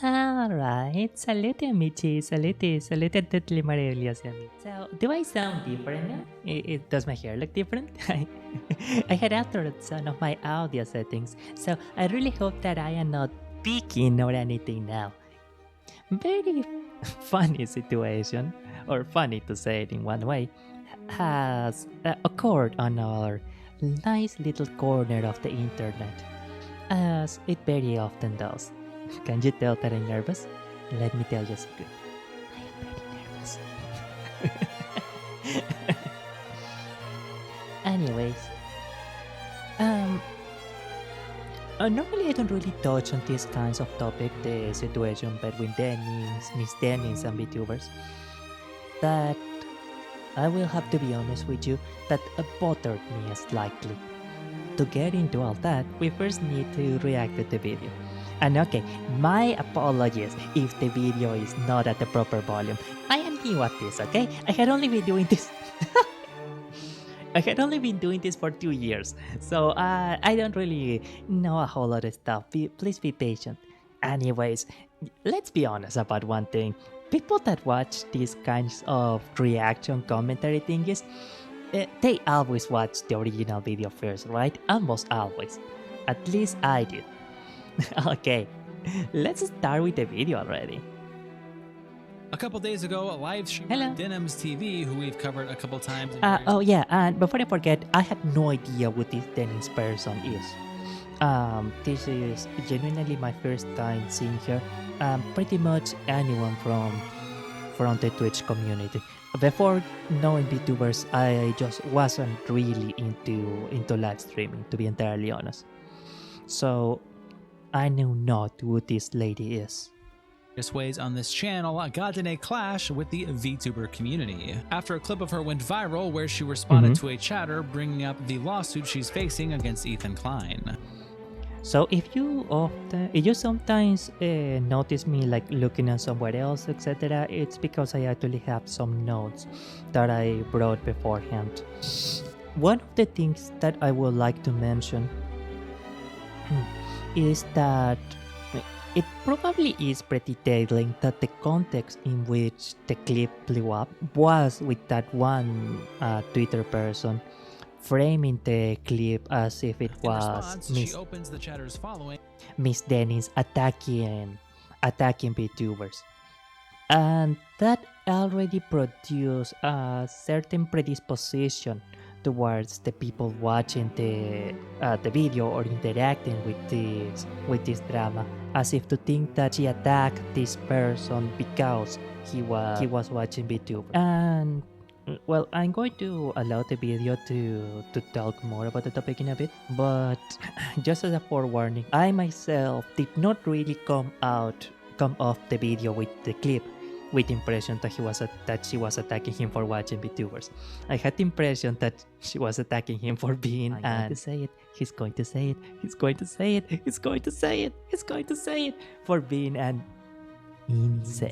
Alright, salute amici, salute a tutti meravigliosi amici. So, do I sound different now? Does my hair look different? I had altered some of my audio settings, so I really hope that I am not peaking or anything now. Very funny situation, or funny to say it in one way, has occurred on our nice little corner of the internet, as it very often does. Can you tell that I'm nervous? Let me tell you a secret. I am very nervous. Anyways, um, normally I don't really touch on these kinds of topic, the situation between Denimz, Miss Denimz and Vtubers. That I will have to be honest with you, that bothered me slightly. To get into all that, we first need to react to the video. And okay, my apologies if the video is not at the proper volume. I am new at this, okay? I had only been doing this. I had only been doing this for 2 years, so I don't really know a whole lot of stuff. Please be patient. Anyways, let's be honest about one thing. People that watch these kinds of reaction commentary thingies, they always watch the original video first, right? Almost always. At least I did. Okay, let's start with the video already. A couple days ago, a live streamer Hello. Denimz TV, who we've covered a couple times. Oh yeah, and before I forget, I had no idea who this Denimz person is. This is genuinely my first time seeing her. Pretty much anyone from the Twitch community. Before knowing VTubers, I just wasn't really into live streaming, to be entirely honest. So I knew not who this lady is. Ways on this channel got in a clash with the Vtuber community after a clip of her went viral where she responded to a chatter bringing up the lawsuit she's facing against Ethan Klein. So if you sometimes notice me like looking at somewhere else, etc., it's because I actually have some notes that I brought beforehand. One of the things that I would like to mention is that it probably is pretty telling that the context in which the clip blew up was with that one Twitter person framing the clip as if it was Miss Denimz attacking VTubers. And that already produced a certain predisposition towards the people watching the video or interacting with this drama, as if to think that she attacked this person because he was watching VTuber. And well, I'm going to allow the video to talk more about the topic in a bit, but just as a forewarning, I myself did not really come off the video with the clip with the impression that she was attacking him for watching VTubers. I had the impression that she was attacking him for being he's going to say it for being an incel.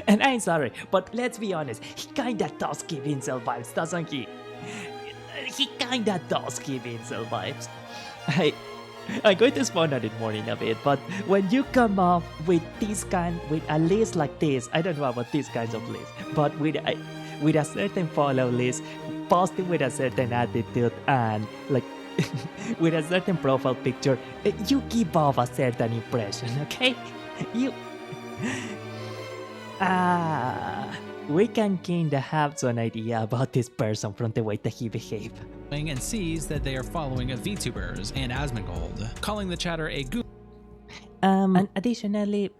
And I'm sorry, but let's be honest, he kinda does give incel vibes, doesn't he? He kinda does give incel vibes. I'm going to spawn on it more in a bit, but when you come up with a list like this, I don't know about these kinds of lists, but with a certain follow list, posting with a certain attitude and like with a certain profile picture, you give off a certain impression, okay? We can kinda have some idea about this person from the way that he behaved. And sees that they are following Vtubers and Asmongold, calling the chatter a gooner. And additionally,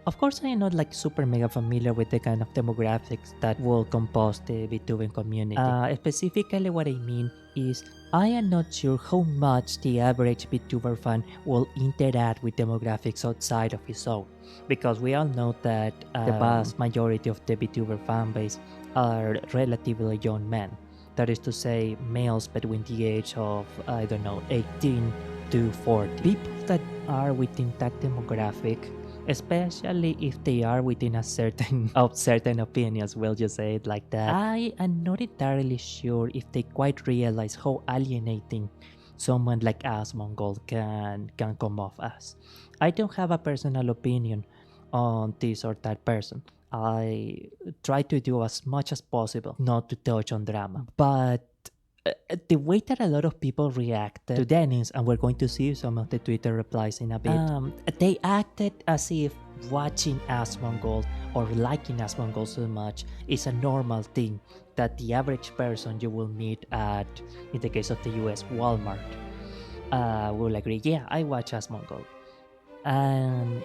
of course I am not like super mega familiar with the kind of demographics that will compose the VTubing community. Specifically what I mean is I am not sure how much the average VTuber fan will interact with demographics outside of his own, because we all know that the vast majority of the VTuber fan base are relatively young men. That is to say, males between the age of, 18 to 40. People that are within that demographic, especially if they are within certain opinions, we'll just say it like that, I am not entirely sure if they quite realize how alienating someone like us Mongol can come off as. I don't have a personal opinion on this or that person. I try to do as much as possible not to touch on drama, but the way that a lot of people reacted to Denimz, and we're going to see some of the Twitter replies in a bit, they acted as if watching Asmongold or liking Asmongold so much is a normal thing that the average person you will meet at, in the case of the US, Walmart, will agree, yeah, I watch Asmongold. And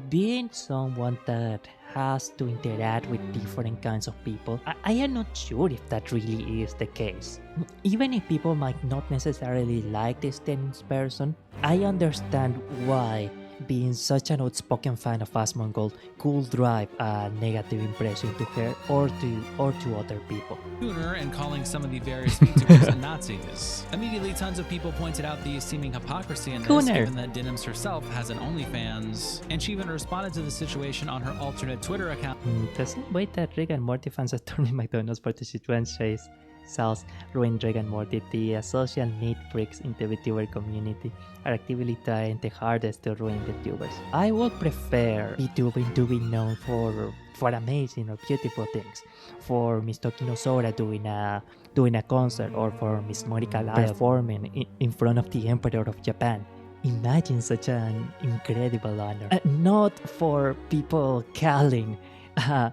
being someone that has to interact with different kinds of people, I am not sure if that really is the case. Even if people might not necessarily like this Denimz person, I understand why being such an outspoken fan of Asmongold could drive a negative impression to her or to other people. Gooner and calling some of the various Vtubers Nazis. Immediately, tons of people pointed out the seeming hypocrisy in this, Gooner. given that Denimz herself has an OnlyFans, and she even responded to the situation on her alternate Twitter account. The same way that Rick and Morty fans are turning McDonald's for the situation South ruined Rick and Morty, the social neat freaks in the Vtuber community are actively trying the hardest to ruin Vtubers. I would prefer Vtubing to be known for amazing or beautiful things, for Miss Tokino Sora doing a concert, or for Miss Monica Lyle performing in front of the Emperor of Japan. Imagine such an incredible honor. Not for people calling a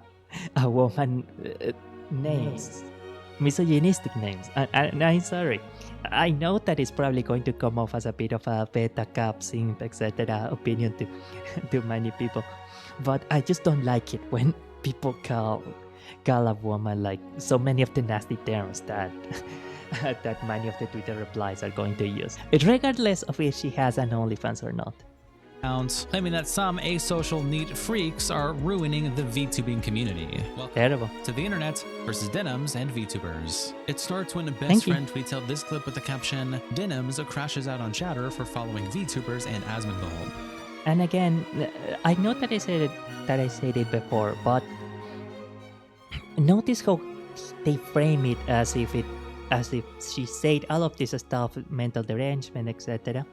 woman names. Misogynistic names. And I'm sorry. I know that it's probably going to come off as a bit of a beta cap simp, etc. opinion to many people. But I just don't like it when people call a woman like so many of the nasty terms that that many of the Twitter replies are going to use, regardless of if she has an OnlyFans or not. Claiming that some asocial neat freaks are ruining the VTubing community. Welcome Terrible. to the internet versus Denimz and Vtubers. It starts when a Thank best you. friend tweets out this clip with the caption, Denimz crashes out on chatter for following Vtubers and Asmongold. And again, I know that I said it before, but notice how they frame it as if she said all of this stuff, mental derangement, etc.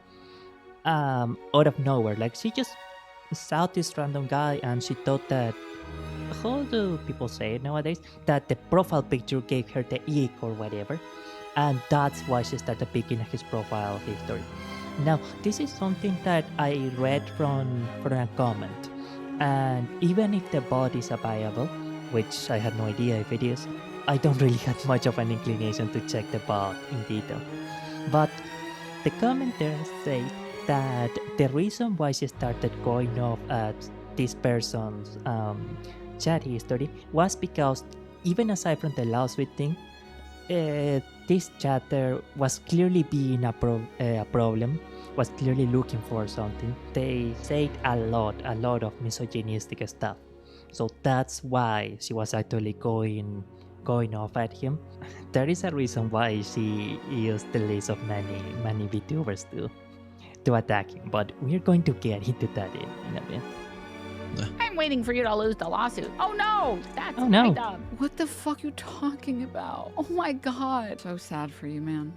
Out of nowhere. Like, she just saw this random guy and she thought that, how do people say it nowadays, that the profile picture gave her the ick or whatever, and that's why she started picking his profile history. Now, this is something that I read from a comment, and even if the bot is available, which I had no idea if it is, I don't really have much of an inclination to check the bot in detail. But the commenter said that the reason why she started going off at this person's chat history was because, even aside from the lawsuit thing, this chatter was clearly being a problem, was clearly looking for something. They said a lot of misogynistic stuff. So that's why she was actually going off at him. There is a reason why she used the list of many VTubers to attack him, but we're going to get into that in a bit. I'm waiting for you to lose the lawsuit. Oh no, that's Oh, no. my dog. What the fuck you talking about? Oh my god. So sad for you, man.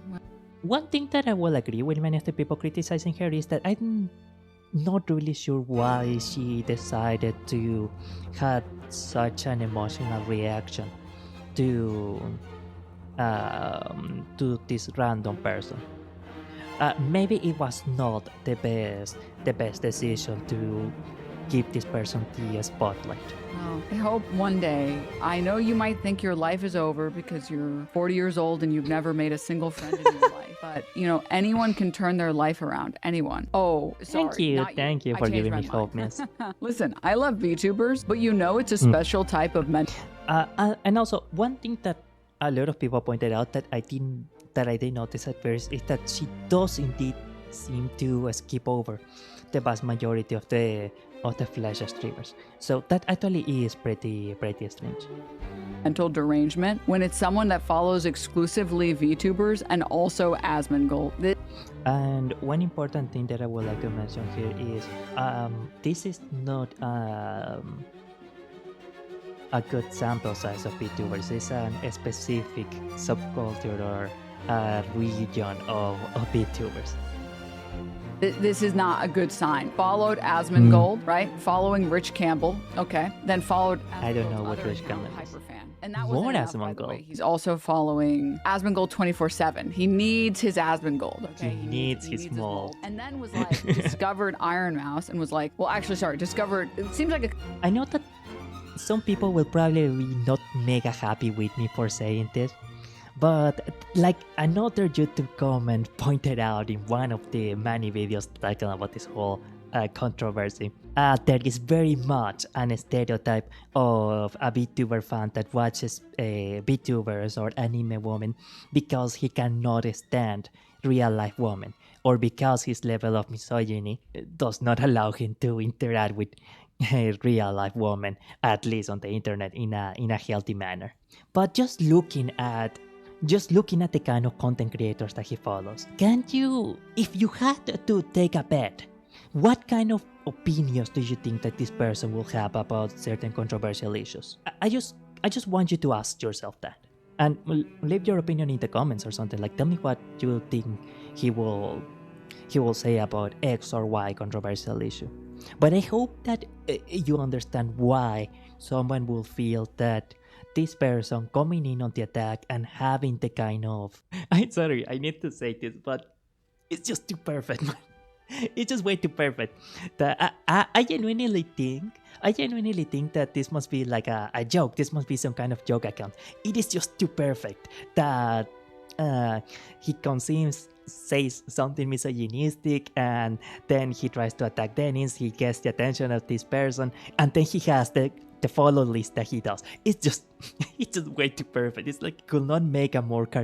One thing that I will agree with many of the people criticizing her is that I'm not really sure why she decided to have such an emotional reaction to this random person. Maybe it was not the best decision to give this person the spotlight. Well, I hope one day, I know you might think your life is over because you're 40 years old and you've never made a single friend in your life. But, you know, anyone can turn their life around. Anyone. Oh, sorry. Thank you I for changed giving my me hope, mind. miss. Listen, I love VTubers, but you know it's a special type of mental. And also, one thing that a lot of people pointed out that I didn't notice at first is that she does indeed seem to skip over the vast majority of the Flash streamers. So that actually is pretty strange. Mental derangement when it's someone that follows exclusively VTubers and also Asmongold. And one important thing that I would like to mention here is this is not a good sample size of VTubers. It's a specific subculture region of VTubers. This is not a good sign. Followed Asmongold, right? Following Rich Campbell. Okay. Then followed I don't know Asmongold's what other Rich account, Campbell is. Hyperfan. And that More wasn't enough, by the way. Asmongold. He's also following Asmongold 24/7. He needs his Asmongold. Okay. He needs his mold. And then was like discovered Iron Mouse and was like, well, actually, sorry, discovered. It seems like a I know that some people will probably be not mega happy with me for saying this, but like another YouTube comment pointed out in one of the many videos talking about this whole controversy, there is very much an stereotype of a VTuber fan that watches VTubers or anime women because he cannot stand real life women, or because his level of misogyny does not allow him to interact with real life women, at least on the internet, in a healthy manner. But just looking at the kind of content creators that he follows, if you had to take a bet, what kind of opinions do you think that this person will have about certain controversial issues? I just want you to ask yourself that, and leave your opinion in the comments or something. Like, tell me what you think he will say about X or Y controversial issue. But I hope that you understand why someone will feel that this person coming in on the attack and having the kind of... I'm sorry, I need to say this, but it's just too perfect, man. It's just way too perfect. I genuinely think that this must be like a joke. This must be some kind of joke account. It is just too perfect that he consumes, says something misogynistic, and then he tries to attack Denimz. He gets the attention of this person, and then he has the follow list that he does. It's just way too perfect. It's like, could not make a more of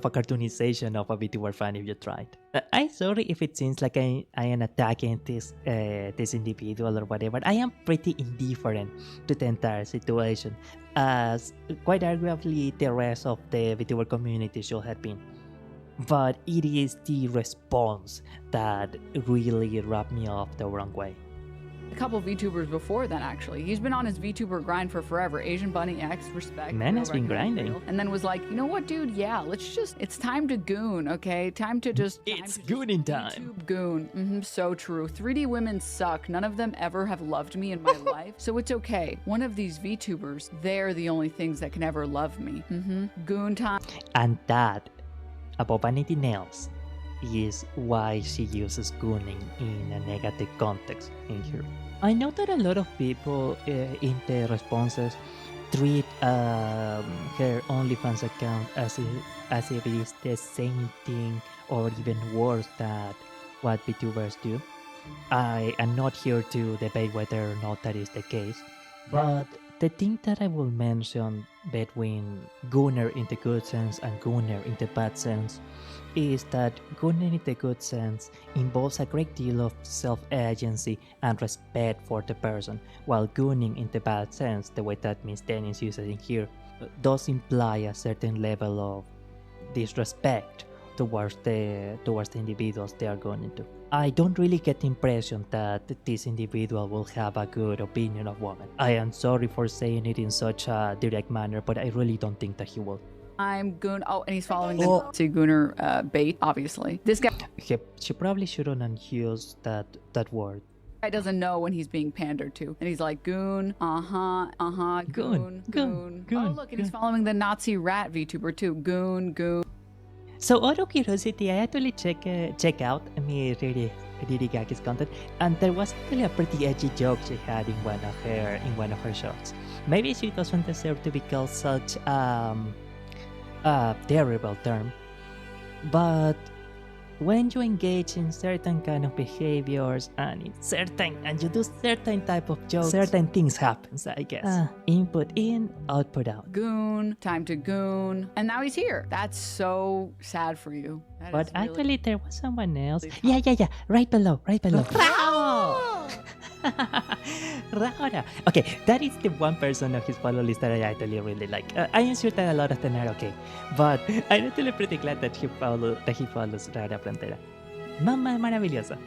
a cartoonization of a VTuber fan if you tried. I'm sorry if it seems like I am attacking this individual or whatever. I am pretty indifferent to the entire situation, as quite arguably the rest of the VTuber community should have been. But it is the response that really rubbed me off the wrong way. a couple VTubers before then, actually. He's been on his VTuber grind for forever. Asian Bunny X, respect. Man real has been grinding. real. And then was like, you know what, dude? Yeah, it's time to goon, okay? It's gooning time. YouTube goon. So true. 3D women suck. None of them ever have loved me in my life. So it's okay. One of these VTubers, they're the only things that can ever love me. Goon time. And that, above anything else, is why she uses gooning in a negative context in here. I know that a lot of people in the responses treat her OnlyFans account as if it is the same thing or even worse than what VTubers do. I am not here to debate whether or not that is the case, but the thing that I will mention between gooner in the good sense and gooner in the bad sense is that gooner in the good sense involves a great deal of self-agency and respect for the person, while gooning in the bad sense, the way that Miss Denimz uses it here, does imply a certain level of disrespect towards the individuals they are going into. I don't really get the impression that this individual will have a good opinion of women. I am sorry for saying it in such a direct manner, but I really don't think that he will. I'm goon. Oh, and he's following the Nazi gooner bait, obviously. This guy She probably shouldn't use that word. doesn't know when he's being pandered to. And he's like, goon, goon. Oh, look, and he's following the Nazi rat VTuber too. Goon. So out of curiosity, I actually check out Riri Gaki's content, and there was actually a pretty edgy joke she had in one of her shorts. Maybe she doesn't deserve to be called such a terrible term, but when you engage in certain kind of behaviors and you do certain type of jokes, certain things happens, I guess. Input in, output out. Goon, time to goon. And now he's here. That's so sad for you. That But is really- actually there was someone else. Yeah. Right below. Raura. Okay, that is the one person of his follow list that I actually really like. I am sure that a lot of them are okay, but I'm actually pretty glad that he follows Raura Frontera. Mamá maravillosa.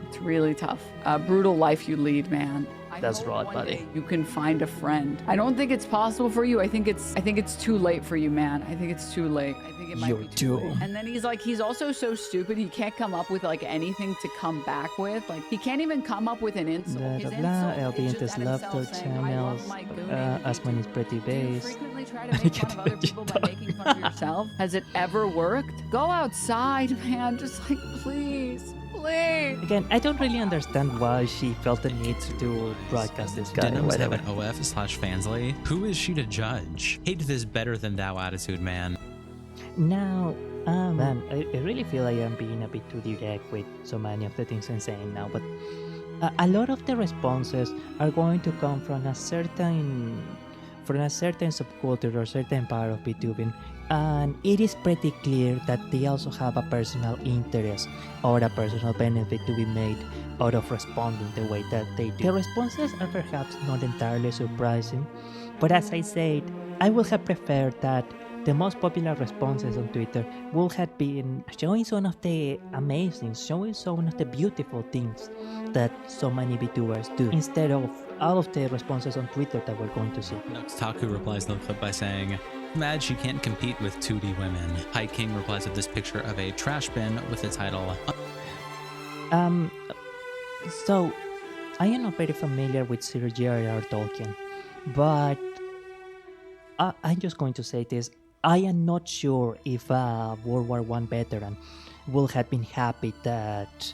It's really tough. A brutal life you lead, man. I That's hope right, one buddy. day you can find a friend. I don't think it's possible for you. I think it's too late for you, man. I think it's too late. I think it might You're be too late. doomed. And then he's also so stupid he can't come up with like anything to come back with. Like he can't even come up with an insult. Blah, His blah, blah. insult I'll be is in just this at love himself their saying, "I love channels. my gooning." Asman is pretty Do you base. frequently try to make fun of other people by making fun of yourself? Has it ever worked? Go outside, man. Just like, please. Please. Again, I don't really understand why she felt the need to broadcast this guy or Denimz have whatever. an OF/Fansly. Who is she to judge? Hate this better than thou attitude, man. Now, man, I really feel I am being a bit too direct with so many of the things I'm saying now, but a lot of the responses are going to come from a certain subculture or certain part of VTubing, and it is pretty clear that they also have a personal interest or a personal benefit to be made out of responding the way that they do. The responses are perhaps not entirely surprising, but as I said, I would have preferred that the most popular responses on Twitter would have been showing some of the beautiful things that so many VTubers do, instead of all of the responses on Twitter that we're going to see. Taku replies to the clip by saying, mad she can't compete with 2D women. High King replies with this picture of a trash bin with the title. So, I am not very familiar with Sir J.R.R. Tolkien, but I'm just going to say this. I am not sure if a World War I veteran would have been happy that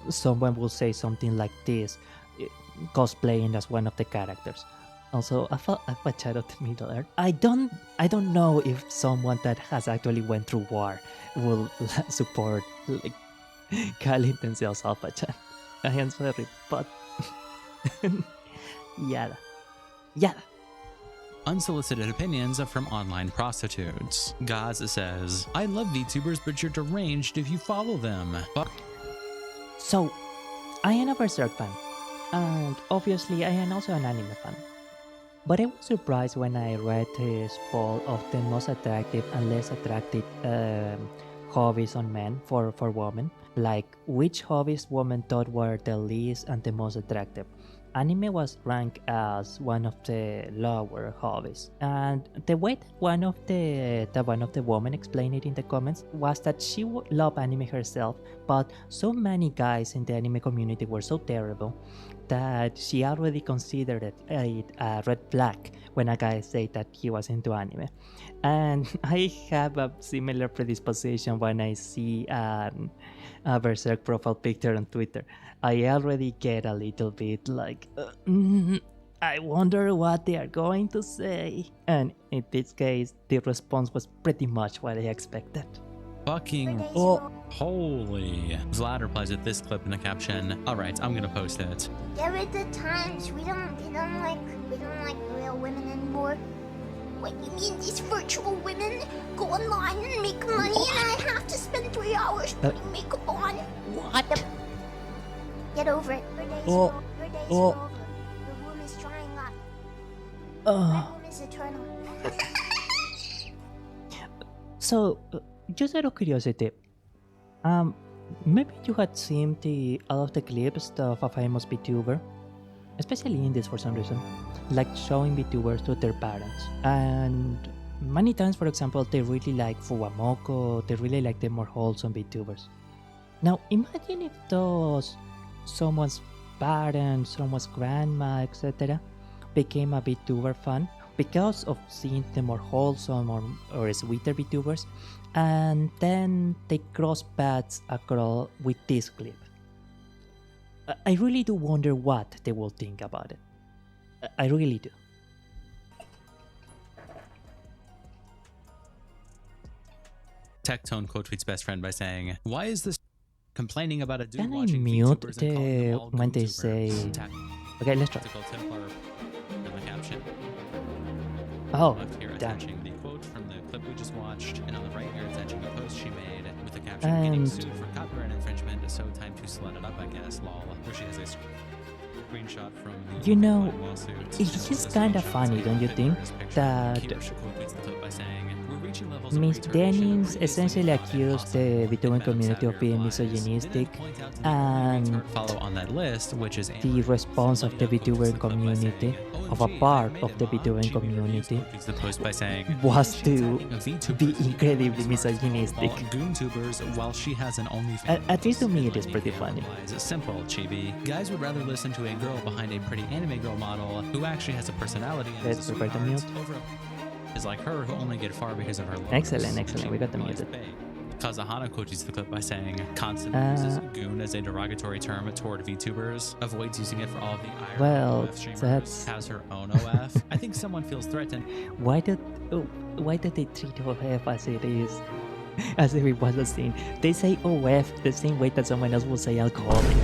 someone will say something like this, cosplaying as one of the characters. Also, a chat of the Middle Earth. I don't know if someone that has actually went through war will support like calling themselves Alpha Chan. I am sorry, but yada. Unsolicited opinions from online prostitutes. Gaz says, I love VTubers, but you're deranged if you follow them. So, I am a Berserk fan, and obviously I am also an anime fan. But I was surprised when I read his poll of the most attractive and less attractive hobbies on men for women. Like, which hobbies women thought were the least and the most attractive. Anime was ranked as one of the lower hobbies, and the way that one of the women explained it in the comments was that she would love anime herself, but so many guys in the anime community were so terrible that she already considered it a red flag when a guy said that he was into anime. And I have a similar predisposition when I see a Berserk profile picture on Twitter. I already get a little bit like, I wonder what they are going to say. And in this case, the response was pretty much what I expected. Fucking holy. Vlad replies with this clip in the caption. Alright, I'm gonna post it. There are the times we don't like real women anymore. What you mean these virtual women go online and make money and I have to spend 3 hours putting makeup on? What? Yep. Get over it. Your days are over. Your days are over. The womb is drying up. My womb is eternal. So, just out of curiosity, maybe you had seen all of the clips of a famous VTuber, especially indies for some reason, like showing VTubers to their parents. And many times, for example, they really like Fuwamoko, they really like the more wholesome VTubers. Now, imagine if someone's parents, someone's grandma, etc., became a VTuber fan because of seeing the more wholesome or sweeter VTubers, and then they cross paths with this clip. I really do wonder what they will think about it. I really do. Tectone quote tweets best friend by saying, why is this complaining about a dude Can I watching mute VTubers and calling them all when they Vtubers? say... Okay, let's try. Tactical Templar in the caption. Oh, Left here damn. attaching the quote from the clip we just watched, and on the right here attaching a post she made with the caption, getting sued for copyright infringement, so time to slut it up, I guess, lol, where she has a Screenshot from You know, lawsuit. it is kind of funny, don't you think, that Miss Denimz essentially accused the Vtuber community of being misogynistic, and follow on that list, which is the response of the Vtuber community, of a part of the Vtuber community, the post by saying was to VTubers be incredibly misogynistic. goontubers while she has an OnlyFans. At least to me, it is pretty funny. It's simple, chibi. Guys would rather listen to a girl behind a pretty anime girl model who actually has a personality and Let's is a prepare the sweetheart mute. over is like her who only get far because of her looks. Excellent, excellent. We got the muted. Kazahana quotes the clip by saying, constantly uses goon as a derogatory term toward VTubers, avoids using it for all of the IRL Well, OF streamers, that's- has her own OF. I think someone feels threatened. Why did they treat OF as it is? As if it was a sin. They say OF the same way that someone else will say alcoholic.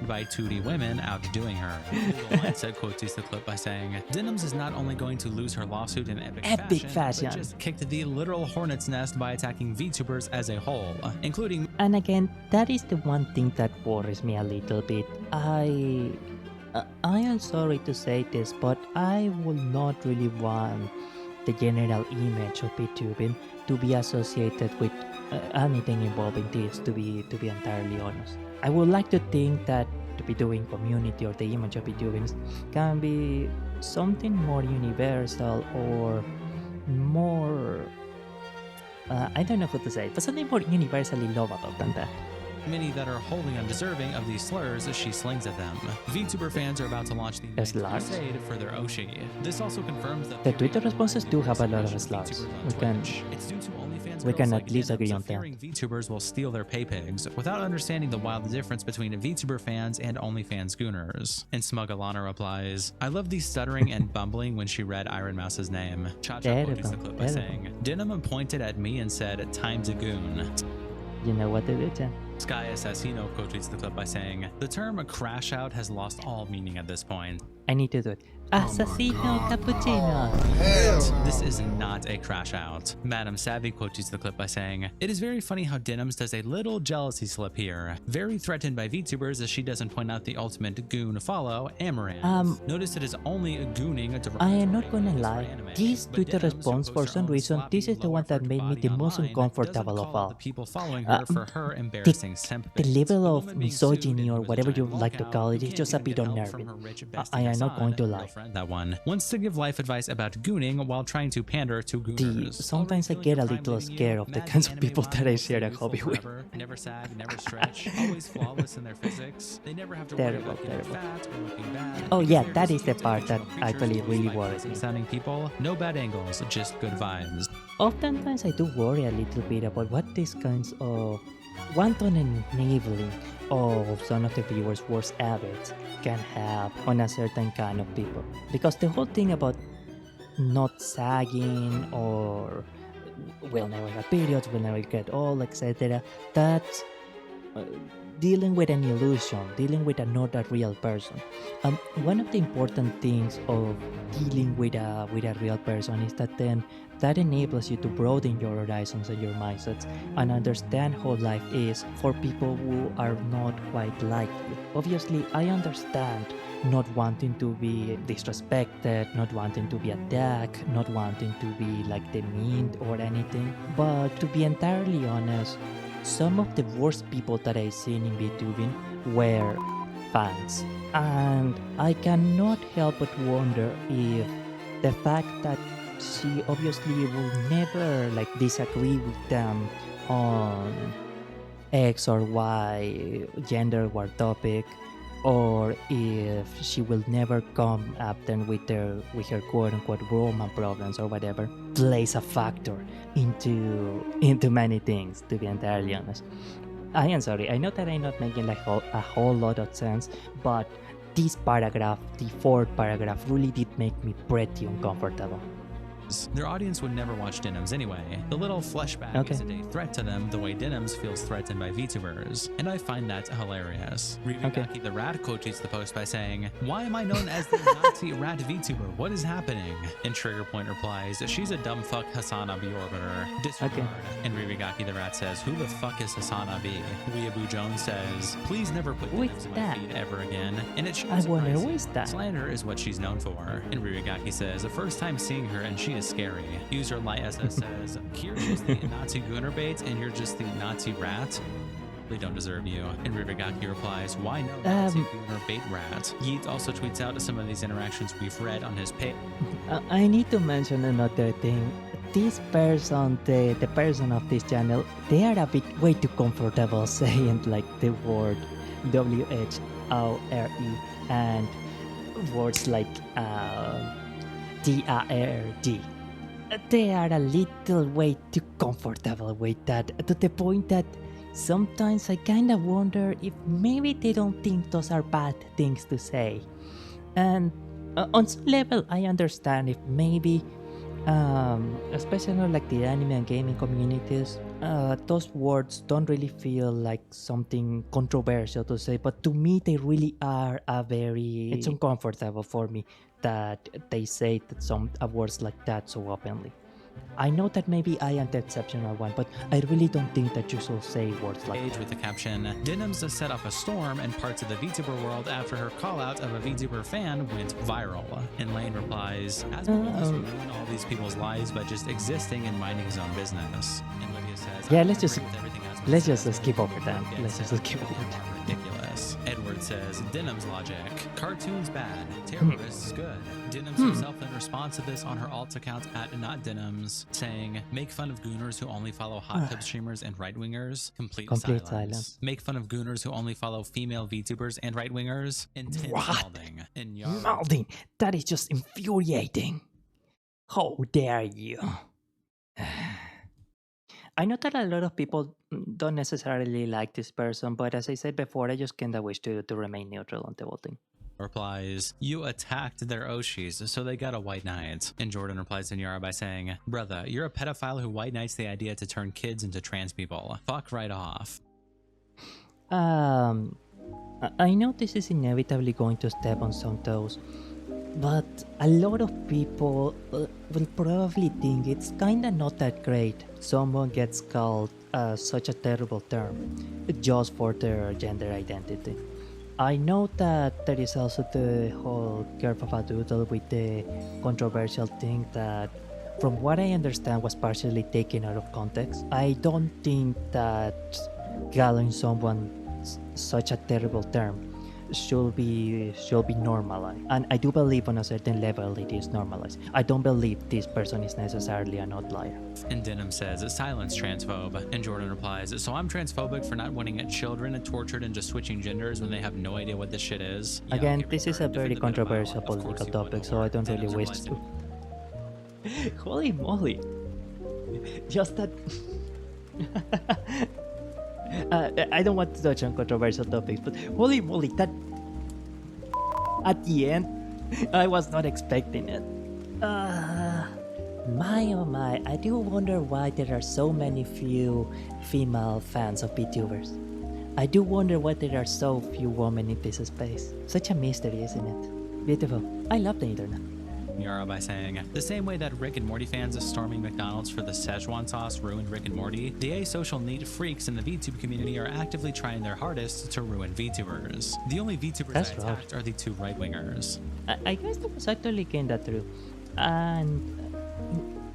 By 2D women outdoing her. Legal Mindset quotes the clip by saying, Denimz is not only going to lose her lawsuit in epic fashion, but just kicked the literal hornet's nest by attacking VTubers as a whole, including. And again, that is the one thing that worries me a little bit. I am sorry to say this, but I would not really want the general image of VTubing to be associated with anything involving this, to be entirely honest. I would like to think that the VTubing community or the image of VTubing can be something more universal or more I don't know how to say it, but something more universally lovable than that. Many that are wholly undeserving of these slurs she slings at them. VTuber fans are about to launch the Ninth Slurs? Crusade for their Oshi. This also confirms that The Twitter responses do have a lot of slurs. It's due to OnlyFans we girls can like at least Denimz agree on that. fearing VTubers will steal their pay pigs without understanding the wild difference between VTuber fans and OnlyFans gooners. And Smug Alana replies, I love the stuttering and bumbling when she read Iron Mouse's name. Cha-Cha quotes the clip by saying, Denim pointed at me and said, time to goon. You know what they did, Jen? Sky Assassino quotes the clip by saying, the term crash out has lost all meaning at this point. I need to do it. Assassino cappuccino. This is not a crash out. Madam Savvy quotes the clip by saying, it is very funny how Denimz does a little jealousy slip here. Very threatened by VTubers as she doesn't point out the ultimate goon follow, Amaranth. Notice it is only a gooning a I am not gonna lie. This Twitter response, for some reason, this is the one that made me the most uncomfortable of all. The people following her for her The embarrassing simp level The of woman being misogyny sued or was a whatever you giant like to lockout, call it who is can't just a even bit get help unnerving. from her rich I am not bestie going to Hassan, lie. girlfriend, that one wants to give life advice about gooning while trying to pander to gooners. Sometimes I get a little scared of the kinds of people that I share a hobby with. Never sag, never stretch, always flawless in their physics. They never have to worry about getting fat or looking bad. Oh yeah, that is the part that actually really worries me. Sounding people, no bad angles, just good vibes. Oftentimes I do worry a little bit about what these kinds of wanton enabling of some of the viewers' worst habits can have on a certain kind of people. Because the whole thing about not sagging or we'll never have periods, we'll never get old, etc. That's dealing with an illusion, dealing with not a real person. One of the important things of dealing with a real person is that then that enables you to broaden your horizons and your mindsets and understand how life is for people who are not quite like you. Obviously, I understand not wanting to be disrespected, not wanting to be attacked, not wanting to be like demeaned or anything, but to be entirely honest, some of the worst people that I've seen in VTubing were fans. And I cannot help but wonder if the fact that she obviously will never like disagree with them on X or Y gender war topic, or if she will never come up then with her quote-unquote Roman problems or whatever, plays a factor into many things, to be entirely honest. I am sorry, I know that I'm not making like a whole lot of sense, but this paragraph, the fourth paragraph, really did make me pretty uncomfortable. Their audience would never watch Denimz anyway. The little fleshbag is a day threat to them the way Denimz feels threatened by Vtubers, and I find that hilarious. Rivigaki the Rat quotes the post by saying, "Why am I known as the Nazi rat Vtuber? What is happening?" And Triggerpoint replies, "She's a dumb fuck Hasana B orbiter. Disregard." And Rivigaki the Rat says, "Who the fuck is Hasana B?" Weeaboo Jones says, "Please never put Denimz in my feed ever again." And it shows slander is what she's known for. And Rivigaki says, "The first time seeing her and she is scary." User LightSS says, "Here she's the Nazi gooner bait and you're just the Nazi rat. They don't deserve you." And Rivigaki replies, "Why no Nazi gooner bait rat?" Yeet also tweets out some of these interactions we've read on his page. I need to mention another thing. This person, the person of this channel, they are a bit way too comfortable saying like the word WHORE and words like DARD. They are a little way too comfortable with that, to the point that sometimes I kinda wonder if maybe they don't think those are bad things to say. And on some level I understand if maybe, especially like the anime and gaming communities, those words don't really feel like something controversial to say, but to me they really are it's uncomfortable for me that they say that some words like that so openly. I know that maybe I am the exceptional one, but I really don't think that you should say words like that. With the caption, "Denimz has set off a storm in parts of the Vtuber world after her call-out of a Vtuber fan went viral." And Lane replies, "As he ruin all these people's lives by just existing and minding his own business." And Lydia says, "Yeah, let's just skip over that. Let's just skip over that." Ridiculous. Edward says, "Denimz logic. Cartoons bad. Terrorists good." Denimz herself in response to this on her alt account at @Denimz, saying, "Make fun of gooners who only follow hot tub streamers and right-wingers. Complete silence. Make fun of gooners who only follow female VTubers and right-wingers. Intense malding." And Malding? That is just infuriating. How dare you? I know that a lot of people don't necessarily like this person, but as I said before, I just kinda wish to remain neutral on the whole thing. Replies, "You attacked their Oshis, so they got a white knight." And Jordan replies to Nyara by saying, "Brother, you're a pedophile who white knights the idea to turn kids into trans people. Fuck right off." I know this is inevitably going to step on some toes, but a lot of people will probably think it's kinda not that great someone gets called such a terrible term just for their gender identity. I know that there is also the whole kerfuffle with the controversial thing that, from what I understand, was partially taken out of context. I don't think that calling someone such a terrible term should be normalized, and I do believe on a certain level it is normalized. I don't believe this person is necessarily an outlier. And Denimz says, "Silence transphobe." And Jordan replies, "So I'm transphobic for not wanting children tortured into switching genders when they have no idea what this shit is?" Yeah, again, this is a very controversial political topic, so I don't really wish to. Holy moly! Just that. I don't want to touch on controversial topics, but holy moly, that at the end, I was not expecting it. My oh my, I do wonder why there are so few female fans of Vtubers. I do wonder why there are so few women in this space. Such a mystery, isn't it? Beautiful. I love the internet. Nyara by saying, "The same way that Rick and Morty fans storming McDonald's for the Szechuan sauce ruined Rick and Morty, the asocial neat freaks in the VTube community are actively trying their hardest to ruin VTubers. The only VTubers I attacked are the two right-wingers." I guess that was actually kinda true. And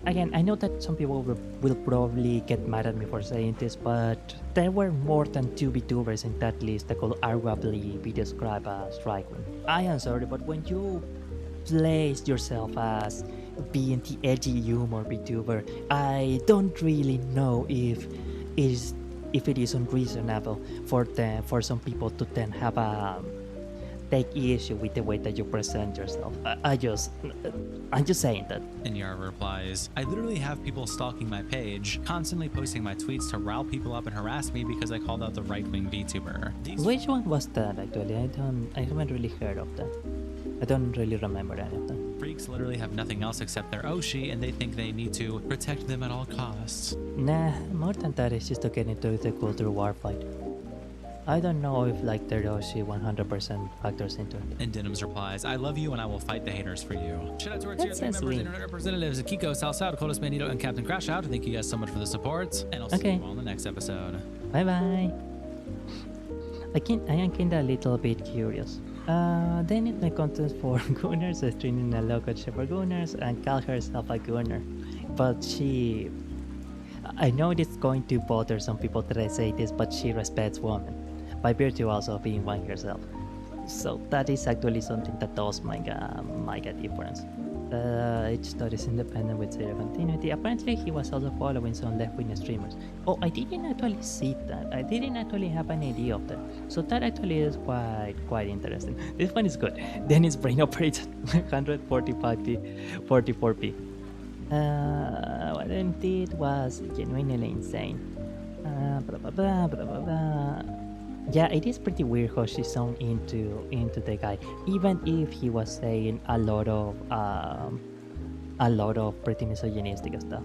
again, I know that some people will probably get mad at me for saying this, but there were more than 2 VTubers in that list that could arguably be described as right-wing. I am sorry, but when you place yourself as being the edgy humor VTuber, I don't really know if it is unreasonable for some people to then have take issue with the way that you present yourself. I'm just saying that. And Nyara replies, "I literally have people stalking my page, constantly posting my tweets to rile people up and harass me because I called out the right-wing VTuber." Which one was that actually? I haven't really heard of that. I don't really remember any of them. Freaks freaks literally have nothing else except their Oshi, and they think they need to protect them at all costs. Nah, more than that, it's just to get into the culture war fight. I don't know if like the Roshi 100% factors into it. And Denimz replies, I love you and I will fight the haters for you. Shout out to our tier That's 3 so members, sweet. internet representatives, Kiko, Salsad, Coldest Bandito, and Captain Crash Out. Thank you guys so much for the support, and I'll see Okay. you all in the next episode. Bye bye. I am kinda a little bit curious. They need my content for Gooners, streaming a local ship for Gooners, and call herself a Gooner. But she... I know it's going to bother some people that I say this, but she respects women, by virtue also of being one herself. So that is actually something that does make a difference. Each story is independent with zero continuity. Apparently he was also following some left-wing streamers. Oh, I didn't actually see that. I didn't actually have an idea of that. So that actually is quite interesting. This one is good. Then his brain operates at 145p, 44p. What I did was genuinely insane. Blah, blah, blah, blah, blah, blah. Yeah, it is pretty weird how she's so into the guy, even if he was saying a lot of pretty misogynistic stuff.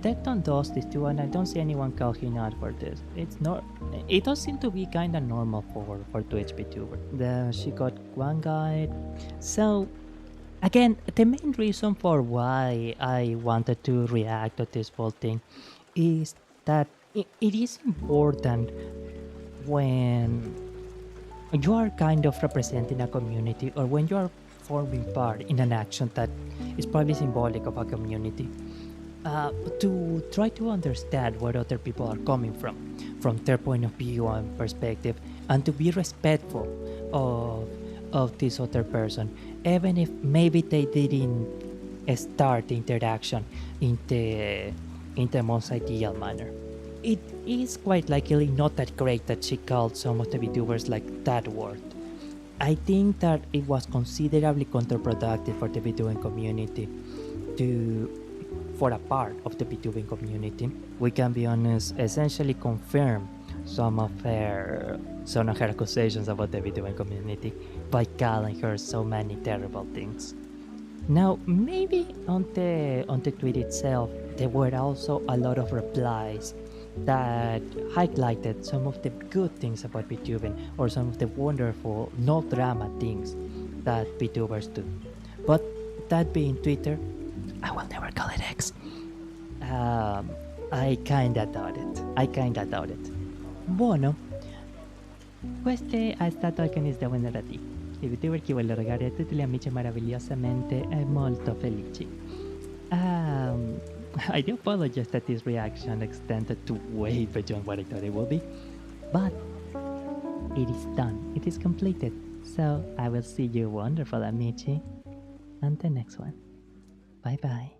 Tecton does this too, and I don't see anyone call him out for this. It's not. It does seem to be kind of normal for Twitch Vtuber. She got one guide. So again, the main reason for why I wanted to react to this whole thing is that it is important when you are kind of representing a community, or when you are forming part in an action that is probably symbolic of a community, to try to understand where other people are coming from their point of view and perspective, and to be respectful of this other person, even if maybe they didn't start the interaction in the most ideal manner. It is quite likely not that great that she called some of the Vtubers like that word. I think that it was considerably counterproductive for the VTubing community for a part of the VTubing community. We can be honest, essentially confirm some of her accusations about the VTubing community by calling her so many terrible things. Now, maybe on the tweet itself, there were also a lot of replies that highlighted some of the good things about VTubing, or some of the wonderful, no drama things that VTubers do. But that being Twitter, I will never call it X. I kinda doubt it. Buono, queste è stato Halconiis da venerdì. Il VTuber che vuole rogare a tutti gli amici meravigliosamente e molto felici. I do apologize that this reaction extended to way beyond what I thought it would be, but it is done. It is completed. So I will see you wonderful amici on the next one. Bye bye.